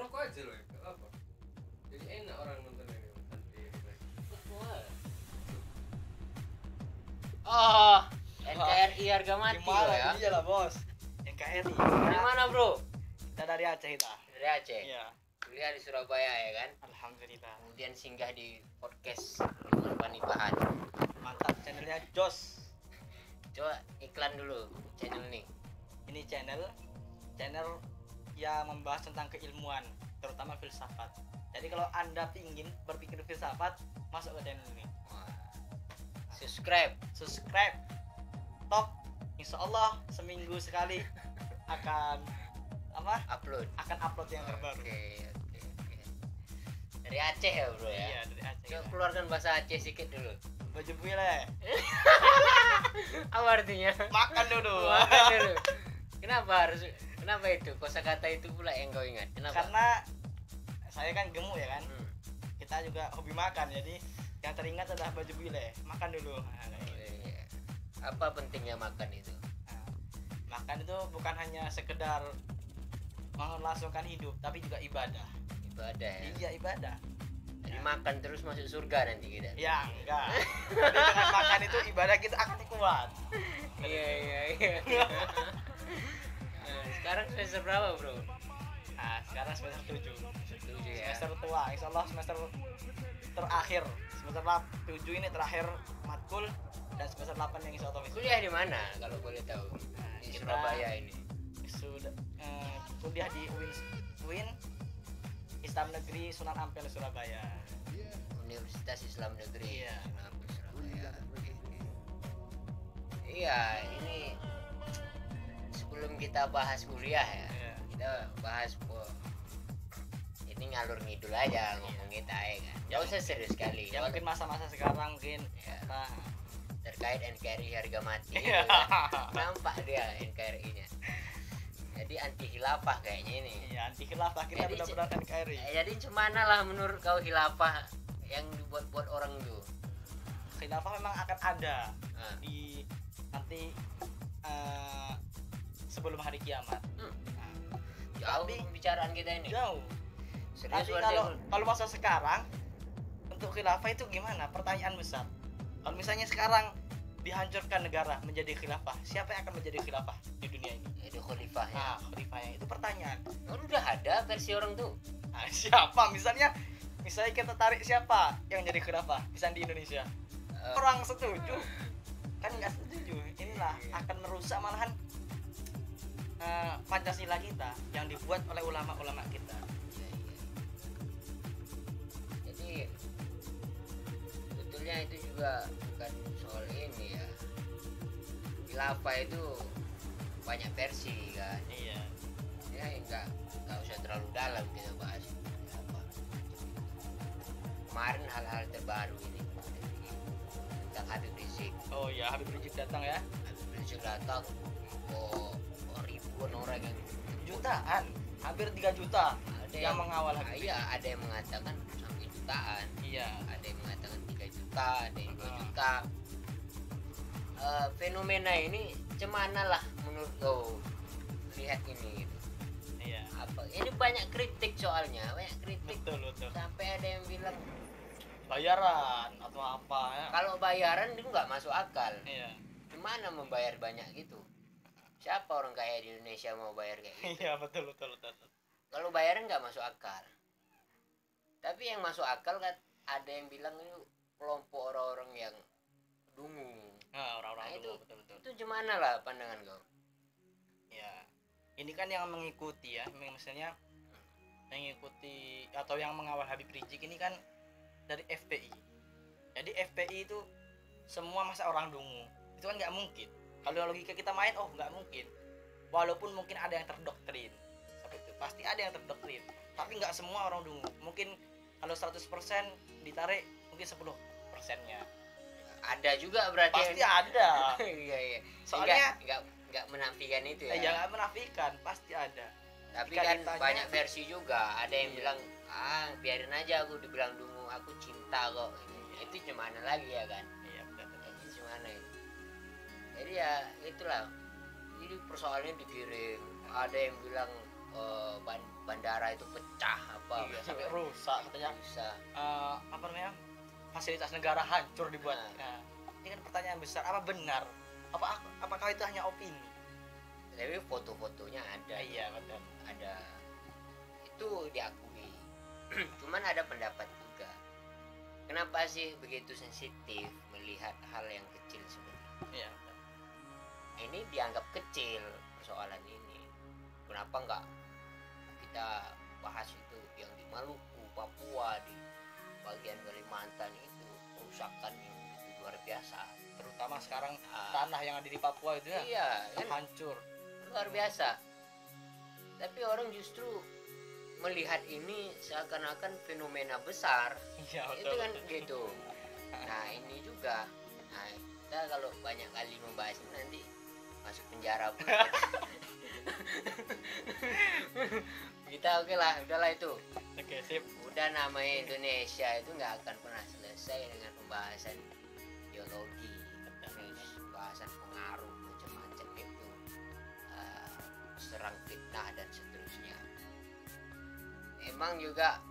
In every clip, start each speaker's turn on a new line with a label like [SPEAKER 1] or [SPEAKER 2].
[SPEAKER 1] rokok aja loh ya, gak apa. Jadi enak orang nonton ini nanti.
[SPEAKER 2] Oh, NKRI harga mati loh ya.
[SPEAKER 3] Iya lah bos. NKRI.
[SPEAKER 2] Dari mana bro?
[SPEAKER 3] Kita dari Aceh kita.
[SPEAKER 2] Dari Aceh.
[SPEAKER 3] Iya.
[SPEAKER 2] Kuliah di Surabaya ya kan.
[SPEAKER 3] Alhamdulillah.
[SPEAKER 2] Kemudian singgah di podcast Panipahan.
[SPEAKER 3] Mantap channelnya Jos.
[SPEAKER 2] Coba iklan dulu channel nih.
[SPEAKER 3] Ini channel yang membahas tentang keilmuan, terutama filsafat. Jadi kalau Anda ingin berpikir filsafat, masuk ke channel ini.
[SPEAKER 2] Wah. Subscribe.
[SPEAKER 3] Top. Insya Allah seminggu sekali akan
[SPEAKER 2] Upload.
[SPEAKER 3] yang terbaru.
[SPEAKER 2] Oke. Dari Aceh ya bro ya.
[SPEAKER 3] Iya, dari Aceh.
[SPEAKER 2] Coba keluarkan bahasa Aceh sedikit dulu.
[SPEAKER 3] Baju bule.
[SPEAKER 2] Apa artinya?
[SPEAKER 3] Makan dulu.
[SPEAKER 2] Makan dulu. Kenapa itu? Kosakata itu pula yang kau ingat. Kenapa?
[SPEAKER 3] Karena saya kan gemuk ya kan.
[SPEAKER 2] Hmm.
[SPEAKER 3] Kita juga hobi makan, jadi yang teringat adalah baju bule. Makan dulu.
[SPEAKER 2] Iya. Apa pentingnya makan itu?
[SPEAKER 3] Nah, makan itu bukan hanya sekedar melangsungkan hidup, tapi juga ibadah.
[SPEAKER 2] Ibadah ya.
[SPEAKER 3] Iya, ibadah.
[SPEAKER 2] Jadi makan terus masuk surga nanti kita.
[SPEAKER 3] Ya enggak. Tapi dengan makan itu ibadah kita akan kuat.
[SPEAKER 2] Iya. Nah, sekarang semester berapa bro?
[SPEAKER 3] Nah, sekarang semester 7.
[SPEAKER 2] Setuju ya.
[SPEAKER 3] Semester tua, insya Allah semester terakhir. Semester 7 ini terakhir matkul, dan semester 8 yang insya Allah wisuda.
[SPEAKER 2] Kuliah di mana kalau boleh tahu? Di
[SPEAKER 3] Kita-
[SPEAKER 2] Surabaya ini.
[SPEAKER 3] Sudah kuliah di UIN Islam Negeri Sunan Ampel Surabaya.
[SPEAKER 2] Universitas Islam Negeri.
[SPEAKER 3] Iya.
[SPEAKER 2] Surabaya. Iya, ini sebelum kita bahas kuliah ya,
[SPEAKER 3] Iya.
[SPEAKER 2] kita bahas ini ngalur ngidul aja ngomong kita ya kan. Gak usah serius sekali.
[SPEAKER 3] Ya mungkin masa-masa sekarang mungkin
[SPEAKER 2] Ya,
[SPEAKER 3] nah,
[SPEAKER 2] terkait NKRI harga mati.
[SPEAKER 3] Iya.
[SPEAKER 2] gitu kan. Nampak dia NKRI-nya. Jadi anti khilafah kayaknya ini.
[SPEAKER 3] iya anti khilafah kita
[SPEAKER 2] Jadi,
[SPEAKER 3] benar-benar NKRI.
[SPEAKER 2] Jadi cemana lah menurut kau khilafah yang dibuat-buat orang tuh?
[SPEAKER 3] Khilafah memang akan ada
[SPEAKER 2] Nah,
[SPEAKER 3] di nanti sebelum hari kiamat.
[SPEAKER 2] Hmm.
[SPEAKER 3] Nah,
[SPEAKER 2] jauh
[SPEAKER 3] Tapi-
[SPEAKER 2] pembicaraan kita ini.
[SPEAKER 3] jauh.
[SPEAKER 2] Serius
[SPEAKER 3] Tapi
[SPEAKER 2] berarti.
[SPEAKER 3] kalau masa sekarang untuk khilafah itu gimana? Pertanyaan besar. Kalau misalnya sekarang dihancurkan negara menjadi khilafah, siapa yang akan menjadi khilafah di dunia ini?
[SPEAKER 2] Itu khalifah ya.
[SPEAKER 3] Nah, khalifahnya itu pertanyaan.
[SPEAKER 2] Oh, udah ada versi orang tuh.
[SPEAKER 3] Nah, siapa? Misalnya kita tarik siapa yang jadi khilafah misalnya di Indonesia?
[SPEAKER 2] Eh,
[SPEAKER 3] Orang setuju? Kan nggak setuju. Inilah akan merusak malahan Pancasila kita yang dibuat oleh ulama-ulama kita.
[SPEAKER 2] Jadi sebetulnya itu juga bukan soal ini ya. Khilafah itu banyak versi kan.
[SPEAKER 3] Iya.
[SPEAKER 2] Ya enggak usah terlalu dalam kita bahas khilafah. Kemarin hal-hal terbaru ini tentang Habib Rizik.
[SPEAKER 3] Oh ya, Habib Rizik datang ya.
[SPEAKER 2] Habib Rizik datang, ribuan orang yang
[SPEAKER 3] Jutaan, hampir 3 juta
[SPEAKER 2] ada
[SPEAKER 3] yang mengawal Habib Rizik.
[SPEAKER 2] Iya, ada yang mengatakan sampai jutaan,
[SPEAKER 3] Iya.
[SPEAKER 2] ada yang mengatakan 3 juta, ada yang 2
[SPEAKER 3] Ah.
[SPEAKER 2] juta. Fenomena ini cemana lah menurut kau lihat ini gitu.
[SPEAKER 3] Iya.
[SPEAKER 2] Apa ini banyak kritik soalnya, banyak kritik
[SPEAKER 3] Betul.
[SPEAKER 2] sampai ada yang bilang
[SPEAKER 3] Bayaran atau apa ya.
[SPEAKER 2] kalau bayaran itu nggak masuk akal.
[SPEAKER 3] Iya.
[SPEAKER 2] Gimana membayar banyak gitu? Siapa orang kaya di Indonesia mau bayar kayak gitu?
[SPEAKER 3] Iya, betul.
[SPEAKER 2] Kalau bayaran nggak masuk akal. Tapi yang masuk akal kan ada yang bilang itu kelompok orang-orang yang dungu.
[SPEAKER 3] Nah, orang-orang
[SPEAKER 2] Nah,
[SPEAKER 3] dulu betul.
[SPEAKER 2] Itu gimana lah pandangan kau?
[SPEAKER 3] Ya. Ini kan yang mengikuti ya, misalnya mengikuti atau yang mengawal Habib Rizik ini kan dari FPI. Jadi FPI itu semua masa orang dungu. Itu kan nggak mungkin. Kalau logika kita main, nggak mungkin. Walaupun mungkin ada yang terdoktrin. Seperti itu. Pasti ada yang terdoktrin. Tapi nggak semua orang dungu. Mungkin kalau 100% ditarik mungkin 10%-nya.
[SPEAKER 2] Ada juga berarti.
[SPEAKER 3] Pasti ada.
[SPEAKER 2] Iya.
[SPEAKER 3] Soalnya
[SPEAKER 2] nggak menafikan itu ya.
[SPEAKER 3] Ya nggak menafikan, pasti ada.
[SPEAKER 2] Tapi
[SPEAKER 3] jika
[SPEAKER 2] kan
[SPEAKER 3] ditanya-
[SPEAKER 2] banyak versi juga. Ada yang
[SPEAKER 3] Iya.
[SPEAKER 2] bilang, biarin aja aku dibilang dungu, aku cinta kok. Itu gimana lagi ya kan?
[SPEAKER 3] Iya, betul.
[SPEAKER 2] Itu gimana itu? Jadi ya itulah. Jadi persoalannya digiring. Ada yang bilang bandara negara itu pecah apa
[SPEAKER 3] Iya, sampai rusak katanya.
[SPEAKER 2] bisa.
[SPEAKER 3] Apa namanya, fasilitas negara hancur dibuat.
[SPEAKER 2] Nah.
[SPEAKER 3] Nah, ini kan pertanyaan besar, apa benar? Apakah itu hanya opini?
[SPEAKER 2] Tapi foto-fotonya ada.
[SPEAKER 3] Iya betul.
[SPEAKER 2] Ada, itu diakui. Cuman ada pendapat juga, kenapa sih begitu sensitif melihat hal yang kecil seperti
[SPEAKER 3] Iya betul.
[SPEAKER 2] ini? Dianggap kecil persoalan ini, kenapa nggak kita bahas itu yang di Maluku, Papua, di bagian Kalimantan itu kerusakan yang begitu luar biasa.
[SPEAKER 3] Terutama sekarang
[SPEAKER 2] Ah,
[SPEAKER 3] tanah yang ada di Papua itu ya
[SPEAKER 2] iya kan,
[SPEAKER 3] hancur.
[SPEAKER 2] luar biasa. Tapi orang justru melihat ini seakan-akan fenomena besar.
[SPEAKER 3] Iya
[SPEAKER 2] Itu kan gitu. Nah ini juga, nah kita kalau banyak kali membahas ini nanti masuk penjara pun. Kita oke lah, udahlah itu.
[SPEAKER 3] Oke sip.
[SPEAKER 2] Udah, namanya Indonesia itu nggak akan pernah selesai dengan pembahasan ideologi, terus pembahasan pengaruh macam-macam itu, serang fitnah dan seterusnya. Emang juga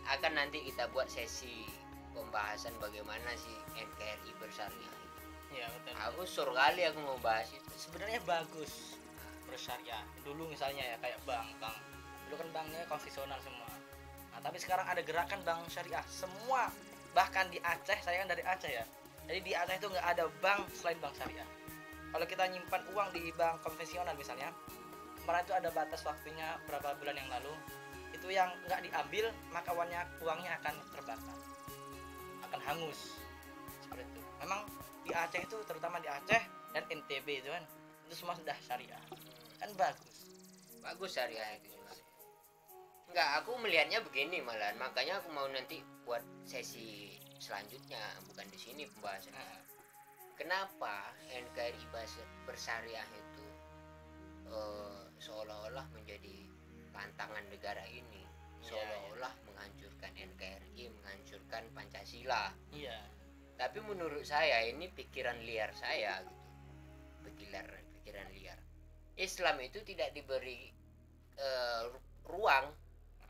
[SPEAKER 2] akan nanti kita buat sesi pembahasan bagaimana sih NKRI bersyariah itu.
[SPEAKER 3] Iya betul.
[SPEAKER 2] Aku sur kali aku mau bahas itu.
[SPEAKER 3] Sebenarnya bagus bersyariah. Dulu misalnya ya kayak bank. Dulu kan banknya konvensional semua. Nah, tapi sekarang ada gerakan bank syariah semua. Bahkan di Aceh, saya kan dari Aceh ya. Jadi di Aceh itu nggak ada bank selain bank syariah. Kalau kita nyimpan uang di bank konvensional misalnya, kemarin itu ada batas waktunya berapa bulan yang lalu. Itu yang nggak diambil, maka uangnya akan terbakar, akan hangus. Seperti itu. Memang di Aceh itu, terutama di Aceh dan NTB itu kan, itu semua sudah syariah. Kan bagus
[SPEAKER 2] Syariah itu juga. Enggak, aku melihatnya begini malahan, makanya aku mau nanti buat sesi selanjutnya, bukan di sini pembahasannya.
[SPEAKER 3] Nah,
[SPEAKER 2] Kenapa NKRI bersyariah itu seolah-olah menjadi tantangan negara ini, seolah-olah menghancurkan NKRI, menghancurkan Pancasila.
[SPEAKER 3] iya
[SPEAKER 2] Tapi menurut saya ini pikiran liar saya gitu. Pikiran liar. Islam itu tidak diberi ruang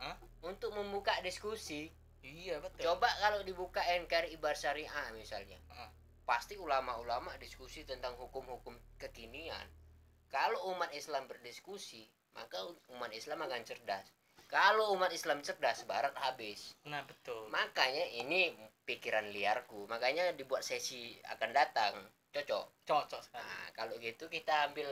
[SPEAKER 3] Hah?
[SPEAKER 2] untuk membuka diskusi.
[SPEAKER 3] iya betul.
[SPEAKER 2] Coba kalau dibuka NKRI Bersyariah misalnya,
[SPEAKER 3] Heeh.
[SPEAKER 2] pasti ulama-ulama diskusi tentang hukum-hukum kekinian. Kalau umat Islam berdiskusi, maka umat Islam akan cerdas. Kalau umat Islam cerdas, barat habis.
[SPEAKER 3] Nah betul.
[SPEAKER 2] Makanya ini pikiran liarku, makanya dibuat sesi akan datang.
[SPEAKER 3] Cocok sekali.
[SPEAKER 2] Nah, kalau gitu kita ambil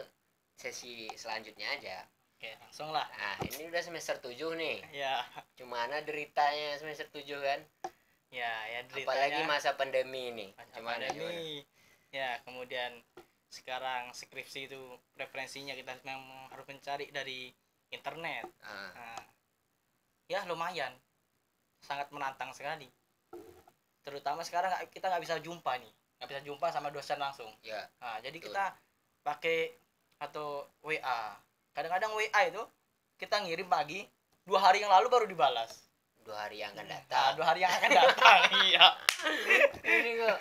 [SPEAKER 2] sesi selanjutnya aja.
[SPEAKER 3] Oke langsung lah.
[SPEAKER 2] Nah, ini udah semester 7 nih.
[SPEAKER 3] Ya
[SPEAKER 2] Gimana deritanya semester 7 kan?
[SPEAKER 3] ya
[SPEAKER 2] Apalagi
[SPEAKER 3] deritanya
[SPEAKER 2] masa pandemi ini.
[SPEAKER 3] masa
[SPEAKER 2] Gimana?
[SPEAKER 3] pandemi. Ya kemudian sekarang skripsi itu referensinya kita memang harus mencari dari internet.
[SPEAKER 2] Ah,
[SPEAKER 3] Nah, ya lumayan, sangat menantang sekali. Terutama sekarang kita nggak bisa jumpa nih, nggak bisa jumpa sama dosen langsung.
[SPEAKER 2] ya,
[SPEAKER 3] Nah, jadi
[SPEAKER 2] betul.
[SPEAKER 3] kita pakai atau WA. Kadang-kadang WA itu kita ngirim pagi, 2 hari yang lalu baru dibalas.
[SPEAKER 2] 2 hari yang akan
[SPEAKER 3] Nah,
[SPEAKER 2] datang.
[SPEAKER 3] 2 hari yang akan datang, iya.
[SPEAKER 2] Ini kok.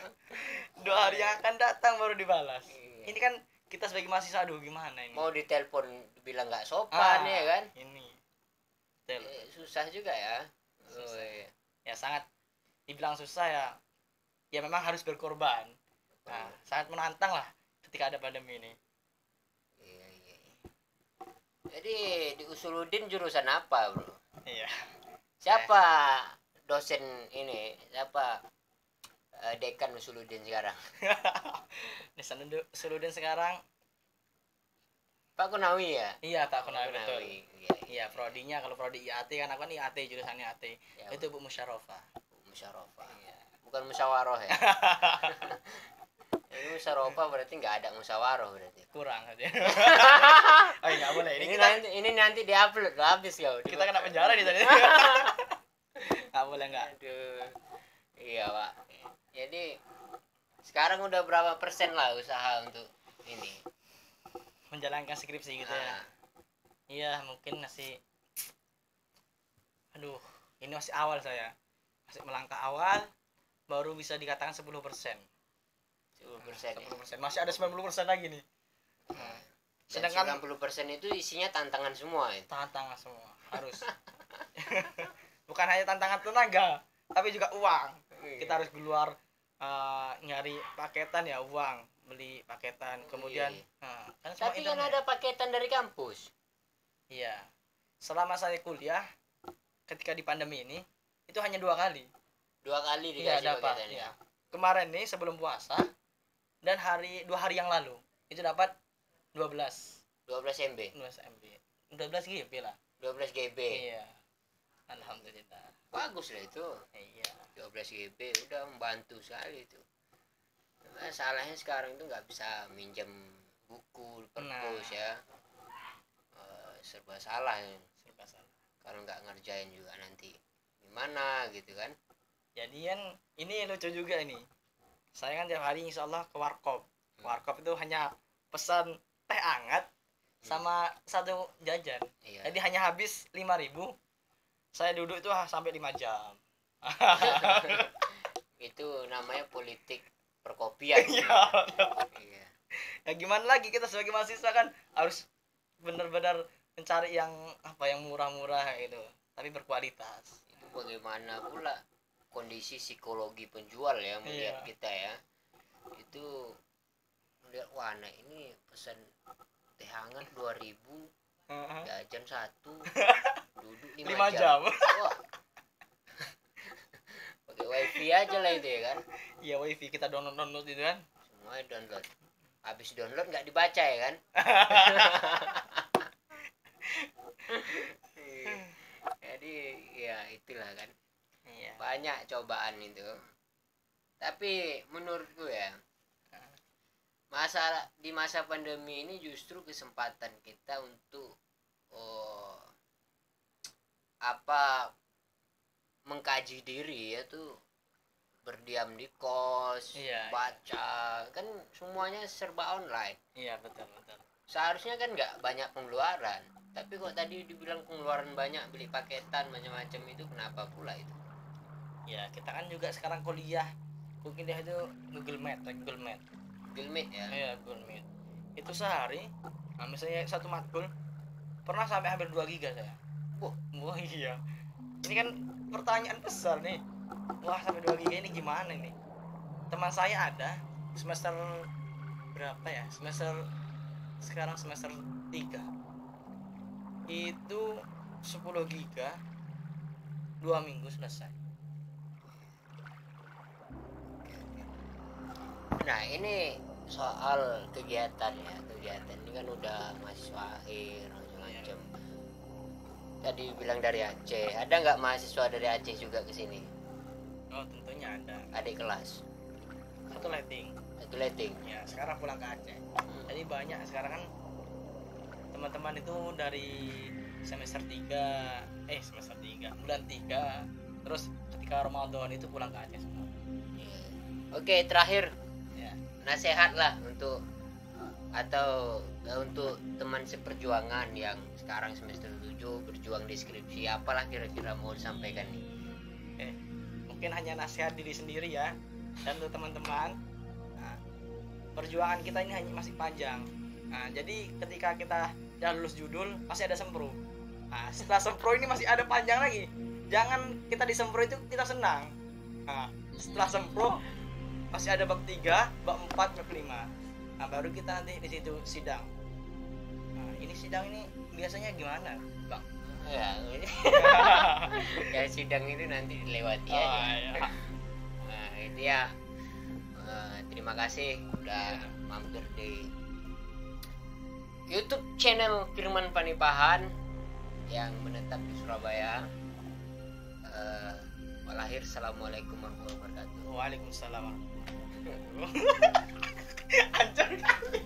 [SPEAKER 3] 2 hari yang akan datang baru dibalas.
[SPEAKER 2] Iya.
[SPEAKER 3] Ini kan kita sebagai mahasiswa, aduh gimana ini?
[SPEAKER 2] Mau ditelepon bilang nggak sopan ya kan?
[SPEAKER 3] Ini. Betul.
[SPEAKER 2] Susah juga ya.
[SPEAKER 3] Susah.
[SPEAKER 2] Oh, iya.
[SPEAKER 3] Ya sangat dibilang susah ya. Ya memang harus berkorban. Nah, sangat menantang lah ketika ada pandemi ini.
[SPEAKER 2] Iya, iya. Jadi di Usuludin jurusan apa, Bro?
[SPEAKER 3] Iya.
[SPEAKER 2] Siapa dosen ini? Siapa dekan Usuludin sekarang?
[SPEAKER 3] Di sana Suludin sekarang,
[SPEAKER 2] Pak Kunawi ya?
[SPEAKER 3] iya Pak Kunawi betul.
[SPEAKER 2] Kunawi. Iya,
[SPEAKER 3] Iya, prodinya kalau prodi IAT kan aku kan IAT jurusannya IAT.
[SPEAKER 2] Ya,
[SPEAKER 3] Itu Bu Musyarofa.
[SPEAKER 2] musyawarah.
[SPEAKER 3] Iya.
[SPEAKER 2] Bukan musyawarah ya? Ini musyawarah berarti nggak ada musyawarah berarti.
[SPEAKER 3] Kurang aja. Oh, enggak boleh.
[SPEAKER 2] Ini nanti diupload lo habis kau.
[SPEAKER 3] Kita kena penjara di tadi. Enggak boleh enggak.
[SPEAKER 2] Aduh. Iya, Pak. Jadi sekarang udah berapa persen lah usaha untuk ini?
[SPEAKER 3] Menjalankan skripsi gitu ya.
[SPEAKER 2] Ah,
[SPEAKER 3] Iya, mungkin masih, aduh, ini masih awal saya. Masih melangkah awal, baru bisa dikatakan 10%.
[SPEAKER 2] 10% ya.
[SPEAKER 3] 10%. Masih ada 90% lagi nih.
[SPEAKER 2] Dan
[SPEAKER 3] Sedangkan
[SPEAKER 2] 90% itu isinya tantangan semua itu.
[SPEAKER 3] tantangan semua harus bukan hanya tantangan tenaga tapi juga uang.
[SPEAKER 2] Iya.
[SPEAKER 3] Kita harus keluar nyari paketan ya, uang beli paketan, kemudian
[SPEAKER 2] Iya.
[SPEAKER 3] kan semua
[SPEAKER 2] Tapi kan
[SPEAKER 3] internet.
[SPEAKER 2] ada paketan dari kampus.
[SPEAKER 3] Iya, selama saya kuliah ketika di pandemi ini itu hanya 2 kali
[SPEAKER 2] 2 kali
[SPEAKER 3] iya
[SPEAKER 2] dikasih
[SPEAKER 3] dapat
[SPEAKER 2] paketannya.
[SPEAKER 3] ya. Kemarin nih sebelum puasa dan 2 hari yang lalu itu dapat 12
[SPEAKER 2] 12 MB,
[SPEAKER 3] 12 GB lah.
[SPEAKER 2] 12 GB.
[SPEAKER 3] Iya, alhamdulillah.
[SPEAKER 2] Bagus lah itu.
[SPEAKER 3] Iya,
[SPEAKER 2] 12 GB udah membantu sekali itu. Masalahnya sekarang itu nggak bisa minjem buku perpus ya. Serba salah ya.
[SPEAKER 3] serba salah.
[SPEAKER 2] Kalau nggak ngerjain juga nanti gimana gitu kan.
[SPEAKER 3] Jadi kan ini lucu juga ini. Saya kan tiap hari insya Allah ke warkop. Warkop itu hanya pesan teh hangat sama satu jajan.
[SPEAKER 2] Iya.
[SPEAKER 3] Jadi hanya habis 5.000. Saya duduk itu sampai 5 jam.
[SPEAKER 2] Itu namanya politik perkopian.
[SPEAKER 3] Iya.
[SPEAKER 2] Iya.
[SPEAKER 3] Ya gimana lagi, kita sebagai mahasiswa kan harus benar-benar mencari yang yang murah-murah gitu, tapi berkualitas.
[SPEAKER 2] Itu bagaimana pula kondisi psikologi penjual ya melihat
[SPEAKER 3] Iya.
[SPEAKER 2] kita ya. Itu melihat wah nah ini pesan teh hangat 2.000, jajan 1, duduk 5
[SPEAKER 3] 5
[SPEAKER 2] jam.
[SPEAKER 3] jam.
[SPEAKER 2] Wah. Pakai wifi aja lah itu ya kan.
[SPEAKER 3] Iya, wifi kita download itu kan.
[SPEAKER 2] Semuanya download. Habis download nggak dibaca ya kan. Jadi ya itulah kan.
[SPEAKER 3] Iya.
[SPEAKER 2] Banyak cobaan itu. Tapi menurutku ya, di masa pandemi ini justru kesempatan kita untuk mengkaji diri ya tuh, berdiam di kos,
[SPEAKER 3] Iya,
[SPEAKER 2] baca, kan semuanya serba online.
[SPEAKER 3] Iya, betul.
[SPEAKER 2] Seharusnya kan nggak banyak pengeluaran, tapi kok tadi dibilang pengeluaran banyak, beli paketan macam-macam, itu kenapa pula itu?
[SPEAKER 3] Ya, kita kan juga sekarang kuliah itu Google Meet
[SPEAKER 2] Gilmit ya.
[SPEAKER 3] Iya, Google Meet. Itu sehari, misalnya satu matkul pernah sampai hampir 2 giga saya. Wah iya. Ini kan pertanyaan besar nih. Wah, sampai 2 giga ini gimana nih? Teman saya ada semester berapa ya? Sekarang semester 3. Itu 10 giga 2 minggu selesai.
[SPEAKER 2] Nah ini soal kegiatan ini kan udah mahasiswa akhir macam-macam. Tadi bilang dari Aceh, ada nggak mahasiswa dari Aceh juga ke sini?
[SPEAKER 3] Oh, tentunya ada.
[SPEAKER 2] Adik kelas,
[SPEAKER 3] Satu letting.
[SPEAKER 2] satu letting.
[SPEAKER 3] Ya, sekarang pulang ke Aceh. Jadi banyak sekarang kan teman-teman itu dari semester 3 bulan 3, terus ketika Ramadan itu pulang ke Aceh semua.
[SPEAKER 2] Oke, terakhir
[SPEAKER 3] Ya.
[SPEAKER 2] nasihat lah untuk teman seperjuangan yang sekarang semester 7 berjuang di skripsi, apalah kira-kira mau disampaikan nih?
[SPEAKER 3] Mungkin hanya nasihat diri sendiri ya, dan untuk teman-teman. Nah, perjuangan kita ini masih panjang. Nah, jadi ketika kita udah lulus judul masih ada sempro. Nah, setelah sempro ini masih ada panjang lagi. Jangan kita di sempro itu kita senang. Nah, setelah sempro masih ada bab 3, bab 4, bab 5. Nah, baru kita nanti di situ sidang. Nah, ini sidang ini biasanya gimana, Bang?
[SPEAKER 2] Ya, ya sidang itu nanti dilewati aja.
[SPEAKER 3] Iya.
[SPEAKER 2] Nah, itu ya. Terima kasih udah mampir di YouTube channel Firman Panipahan yang menetap di Surabaya. Walahir, assalamualaikum warahmatullahi wabarakatuh.
[SPEAKER 3] Waalaikumsalam. Hancur kali.